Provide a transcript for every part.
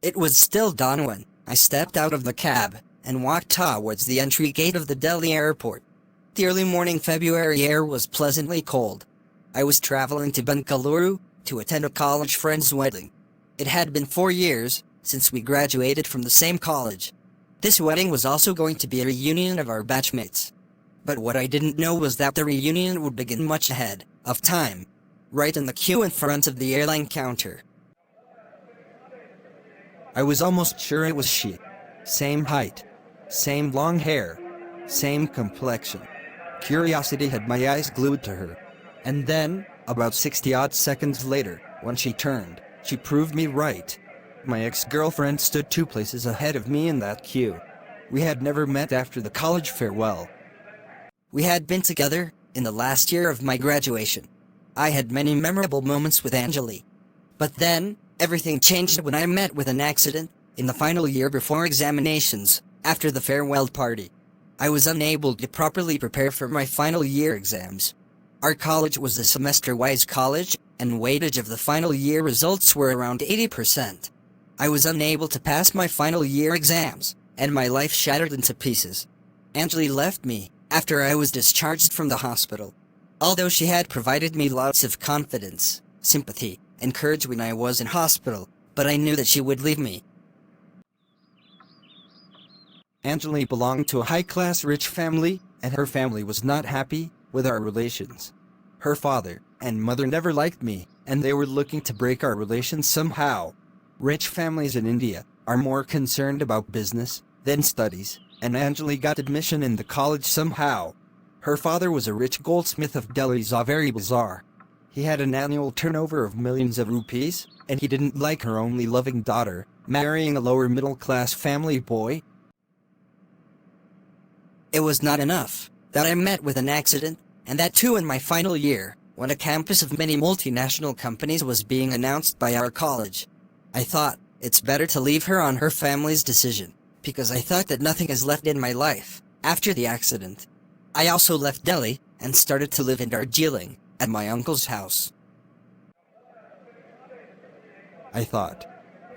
It was still dawn when I stepped out of the cab and walked towards the entry gate of the Delhi airport. The early morning February air was pleasantly cold. I was traveling to Bangalore to attend a college friend's wedding. It had been 4 years since we graduated from the same college. This wedding was also going to be a reunion of our batchmates. But what I didn't know was that the reunion would begin much ahead of time, right in the queue in front of the airline counter. I was almost sure it was she. Same height, same long hair, same complexion. Curiosity had my eyes glued to her. And then, about 60-odd seconds later, when she turned, she proved me right. My ex-girlfriend stood 2 places ahead of me in that queue. We had never met after the college farewell. We had been together in the last year of my graduation. I had many memorable moments with Anjali. But then, everything changed when I met with an accident in the final year before examinations, after the farewell party. I was unable to properly prepare for my final year exams. Our college was a semester-wise college, and weightage of the final year results were around 80%. I was unable to pass my final year exams, and my life shattered into pieces. Anjali left me after I was discharged from the hospital. Although she had provided me lots of confidence, sympathy, and courage when I was in hospital, but I knew that she would leave me. Anjali belonged to a high-class rich family, and her family was not happy with our relations. Her father and mother never liked me, and they were looking to break our relations somehow. Rich families in India are more concerned about business than studies, and Anjali got admission in the college somehow. Her father was a rich goldsmith of Delhi's Zaveri Bazaar. He had an annual turnover of millions of rupees, and he didn't like her only loving daughter marrying a lower middle-class family boy. It was not enough that I met with an accident, and that too in my final year, when a campus of many multinational companies was being announced by our college. I thought, it's better to leave her on her family's decision, because I thought that nothing is left in my life after the accident. I also left Delhi and started to live in Darjeeling at my uncle's house. I thought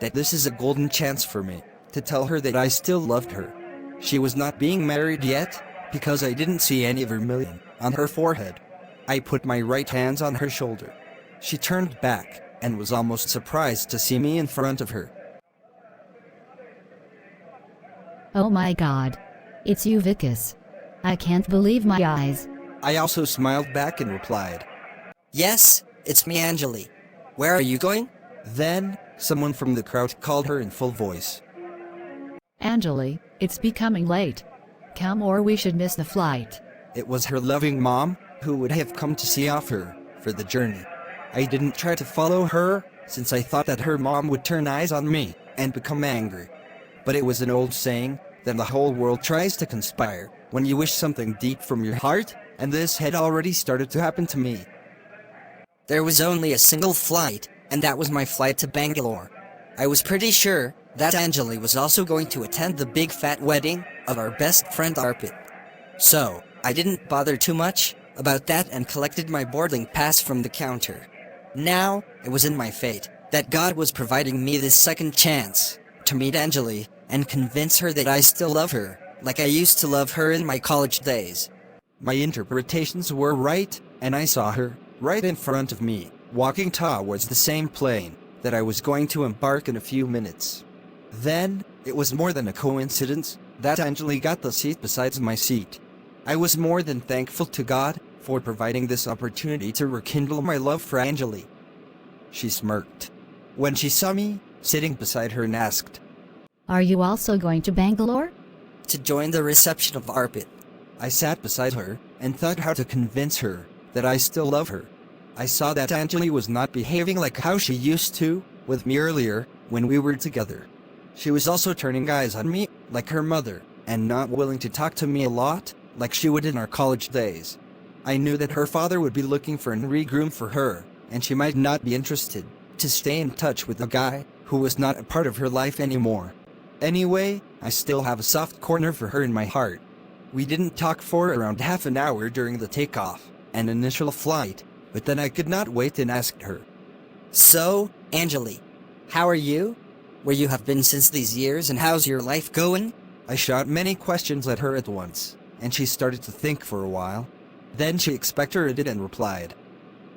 that this is a golden chance for me to tell her that I still loved her. She was not being married yet, because I didn't see any of her million on her forehead. I put my right hands on her shoulder. She turned back and was almost surprised to see me in front of her. Oh my God. It's you, Vikas. I can't believe my eyes. I also smiled back and replied, "Yes, it's me, Anjali. Where are you going?" Then, someone from the crowd called her in full voice. Anjali, it's becoming late. Come or we should miss the flight. It was her loving mom, who would have come to see off her for the journey. I didn't try to follow her, since I thought that her mom would turn eyes on me and become angry. But it was an old saying that the whole world tries to conspire when you wish something deep from your heart, and this had already started to happen to me. There was only a single flight, and that was my flight to Bangalore. I was pretty sure that Anjali was also going to attend the big fat wedding of our best friend Arpit. So, I didn't bother too much about that and collected my boarding pass from the counter. Now, it was in my fate that God was providing me this second chance to meet Anjali and convince her that I still love her, like I used to love her in my college days. My interpretations were right, and I saw her, right in front of me, walking towards the same plane that I was going to embark in a few minutes. Then, it was more than a coincidence that Anjali got the seat beside my seat. I was more than thankful to God for providing this opportunity to rekindle my love for Anjali. She smirked when she saw me sitting beside her and asked, Are you also going to Bangalore? To join the reception of Arpit. I sat beside her and thought how to convince her that I still love her. I saw that Anjali was not behaving like how she used to with me earlier when we were together. She was also turning eyes on me like her mother and not willing to talk to me a lot like she would in our college days. I knew that her father would be looking for a re-groom for her, and she might not be interested to stay in touch with a guy who was not a part of her life anymore. Anyway, I still have a soft corner for her in my heart. We didn't talk for around half an hour during the takeoff and initial flight, but then I could not wait and asked her, So, Anjali, how are you? Where you have been since these years and how's your life going? I shot many questions at her at once, and she started to think for a while. Then she expectorated and replied,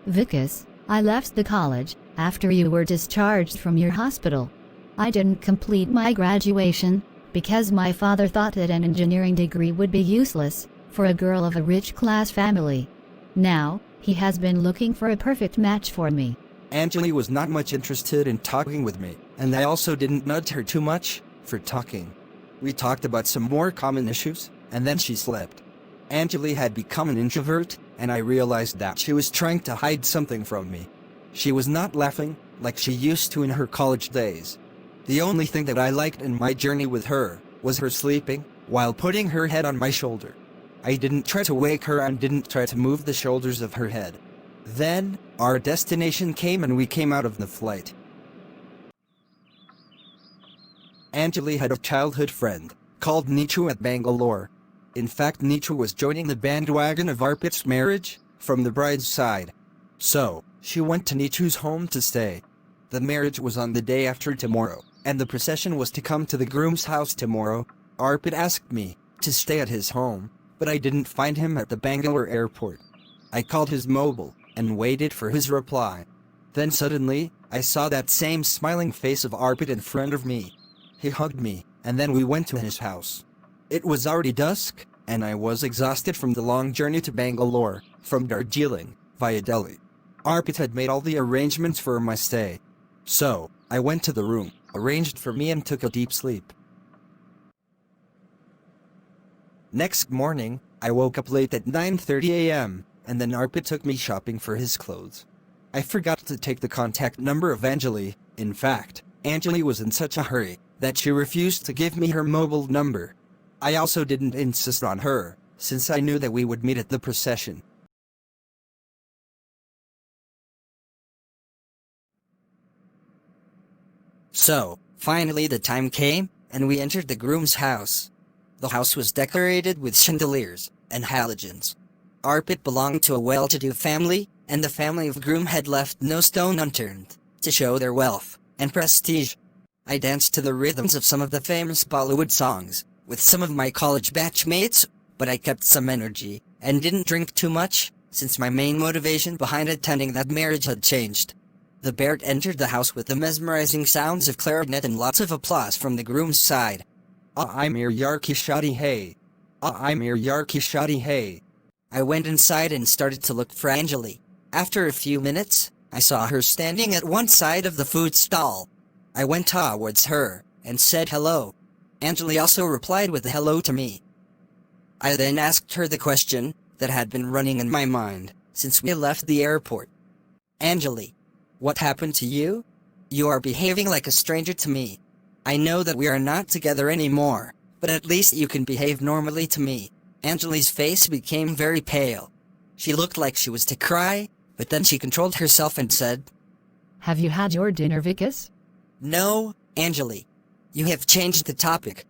Vikas, I left the college after you were discharged from your hospital. I didn't complete my graduation because my father thought that an engineering degree would be useless for a girl of a rich class family. Now, he has been looking for a perfect match for me. Anjali was not much interested in talking with me, and I also didn't nudge her too much for talking. We talked about some more common issues, and then she slept. Anjali had become an introvert, and I realized that she was trying to hide something from me. She was not laughing like she used to in her college days. The only thing that I liked in my journey with her was her sleeping while putting her head on my shoulder. I didn't try to wake her and didn't try to move the shoulders of her head. Then, our destination came and we came out of the flight. Anjali had a childhood friend called Nichu at Bangalore. In fact, Nichu was joining the bandwagon of Arpit's marriage from the bride's side. So, she went to Nichu's home to stay. The marriage was on the day after tomorrow, and the procession was to come to the groom's house tomorrow. Arpit asked me to stay at his home, but I didn't find him at the Bangalore airport. I called his mobile and waited for his reply. Then suddenly, I saw that same smiling face of Arpit in front of me. He hugged me, and then we went to his house. It was already dusk, and I was exhausted from the long journey to Bangalore, from Darjeeling, via Delhi. Arpit had made all the arrangements for my stay. So, I went to the room arranged for me and took a deep sleep. Next morning, I woke up late at 9:30 a.m., and then Arpit took me shopping for his clothes. I forgot to take the contact number of Anjali. In fact, Anjali was in such a hurry that she refused to give me her mobile number. I also didn't insist on her, since I knew that we would meet at the procession. So, finally the time came, and we entered the groom's house. The house was decorated with chandeliers and halogens. Arpit belonged to a well-to-do family, and the family of groom had left no stone unturned to show their wealth and prestige. I danced to the rhythms of some of the famous Bollywood songs with some of my college batchmates, but I kept some energy and didn't drink too much, since my main motivation behind attending that marriage had changed. The Barat entered the house with the mesmerizing sounds of clarinet and lots of applause from the groom's side. I'm here yar ki shadi hai. I'm here yar ki shadi hai. I went inside and started to look for Anjali. After a few minutes, I saw her standing at one side of the food stall. I went towards her and said hello. Anjali also replied with a hello to me. I then asked her the question that had been running in my mind since we left the airport. Anjali, what happened to you? You are behaving like a stranger to me. I know that we are not together anymore, but at least you can behave normally to me. Anjali's face became very pale. She looked like she was to cry, but then she controlled herself and said, Have you had your dinner, Vikas? No, Anjali. You have changed the topic.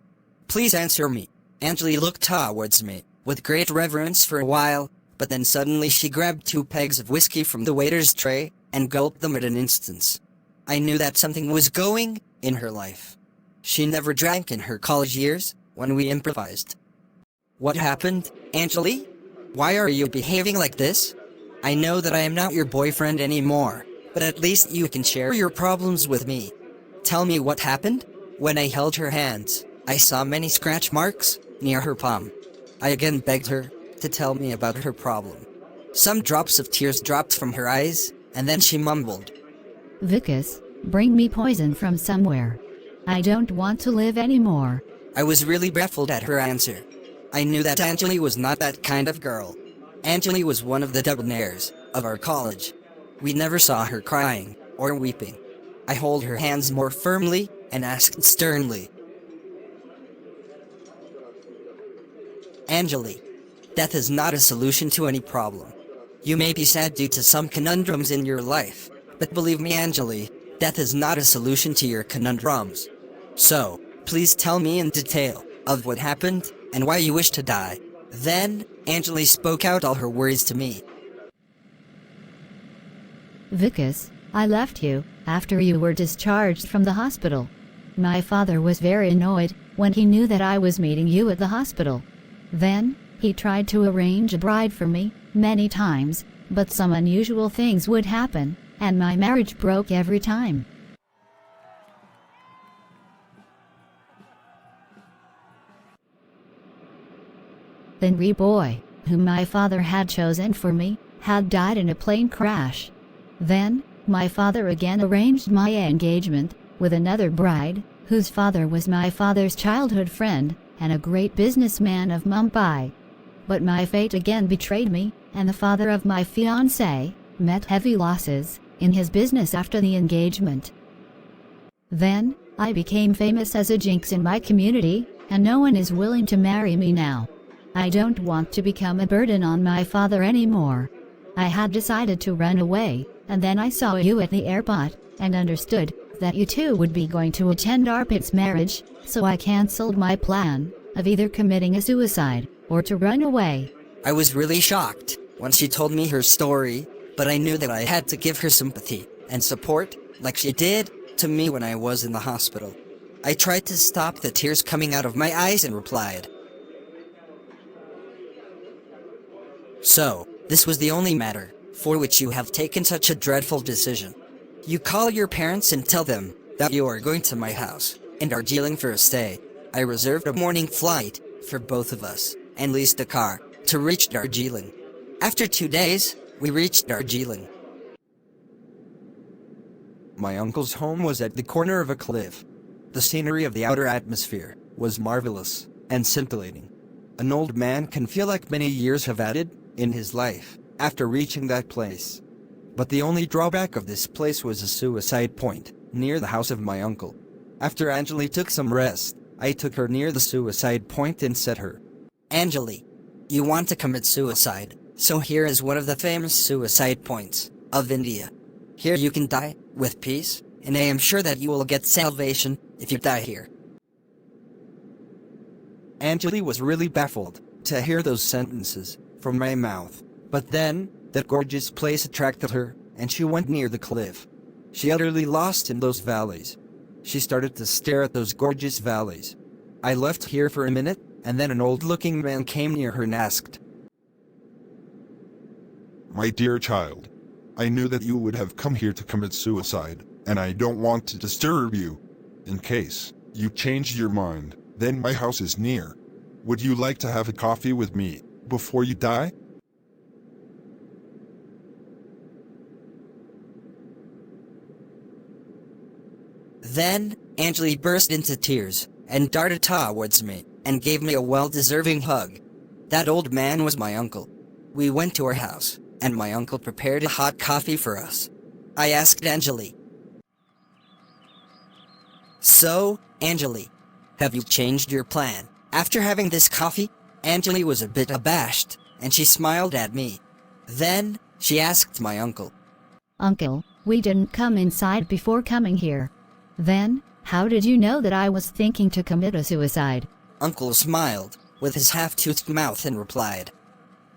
Please answer me. Anjali looked towards me with great reverence for a while, but then suddenly she grabbed 2 pegs of whiskey from the waiter's tray and gulped them at an instant. I knew that something was going in her life. She never drank in her college years when we improvised. What happened, Anjali? Why are you behaving like this? I know that I am not your boyfriend anymore, but at least you can share your problems with me. Tell me what happened? When I held her hands, I saw many scratch marks near her palm. I again begged her to tell me about her problem. Some drops of tears dropped from her eyes, and then she mumbled, Vikas, bring me poison from somewhere. I don't want to live anymore. I was really baffled at her answer. I knew that Anjali was not that kind of girl. Anjali was one of the debonaires of our college. We never saw her crying or weeping. I held her hands more firmly and asked sternly, Anjali, death is not a solution to any problem. You may be sad due to some conundrums in your life, but believe me, Anjali, death is not a solution to your conundrums. So, please tell me in detail of what happened and why you wish to die. Then, Anjali spoke out all her worries to me. Vikas, I left you after you were discharged from the hospital. My father was very annoyed when he knew that I was meeting you at the hospital. Then, he tried to arrange a bride for me many times, but some unusual things would happen, and my marriage broke every time. The new boy, whom my father had chosen for me, had died in a plane crash. Then, my father again arranged my engagement with another bride, whose father was my father's childhood friend and a great businessman of Mumbai. But my fate again betrayed me, and the father of my fiancée met heavy losses in his business after the engagement. Then, I became famous as a jinx in my community, and no one is willing to marry me now. I don't want to become a burden on my father anymore. I had decided to run away, and then I saw you at the airport, and understood that you two would be going to attend Arpit's marriage, so I cancelled my plan of either committing a suicide or to run away. I was really shocked when she told me her story, but I knew that I had to give her sympathy and support, like she did to me when I was in the hospital. I tried to stop the tears coming out of my eyes and replied, "So, this was the only matter for which you have taken such a dreadful decision. You call your parents and tell them that you are going to my house and are dealing for a stay. I reserved a morning flight for both of us and leased a car to reach Darjeeling. After 2 days, we reached Darjeeling. My uncle's home was at the corner of a cliff. The scenery of the outer atmosphere was marvelous and scintillating. An old man can feel like many years have added in his life after reaching that place. But the only drawback of this place was a suicide point near the house of my uncle. After Anjali took some rest, I took her near the suicide point and said her, Anjali, you want to commit suicide, so here is one of the famous suicide points of India. Here you can die with peace, and I am sure that you will get salvation if you die here." Anjali was really baffled to hear those sentences from my mouth, but then, that gorgeous place attracted her, and she went near the cliff. She utterly lost in those valleys. She started to stare at those gorgeous valleys. I left here for a minute, and then an old-looking man came near her and asked, "My dear child, I knew that you would have come here to commit suicide, and I don't want to disturb you. In case you changed your mind, then my house is near. Would you like to have a coffee with me before you die?" Then, Anjali burst into tears and darted towards me and gave me a well-deserving hug. That old man was my uncle. We went to our house, and my uncle prepared a hot coffee for us. I asked Anjali, "So, Anjali, have you changed your plan after having this coffee?" Anjali was a bit abashed, and she smiled at me. Then, she asked my uncle, "Uncle, we didn't come inside before coming here. Then, how did you know that I was thinking to commit a suicide?" Uncle smiled with his half-toothed mouth and replied,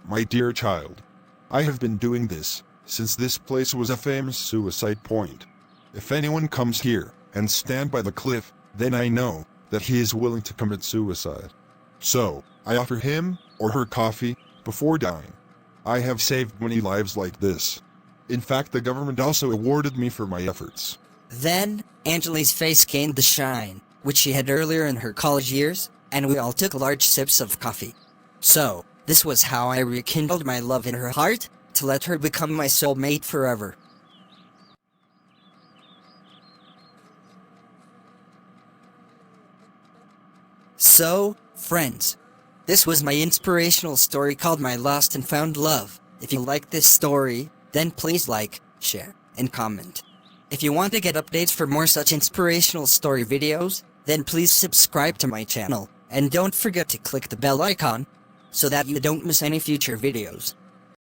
"My dear child, I have been doing this since this place was a famous suicide point. If anyone comes here and stand by the cliff, then I know that he is willing to commit suicide. So, I offer him or her coffee before dying. I have saved many lives like this. In fact, the government also awarded me for my efforts." Then, Anjali's face gained the shine, which she had earlier in her college years, and we all took large sips of coffee. So, this was how I rekindled my love in her heart, to let her become my soulmate forever. So, friends, this was my inspirational story called My Lost and Found Love. If you like this story, then please like, share, and comment. If you want to get updates for more such inspirational story videos, then please subscribe to my channel, and don't forget to click the bell icon, so that you don't miss any future videos.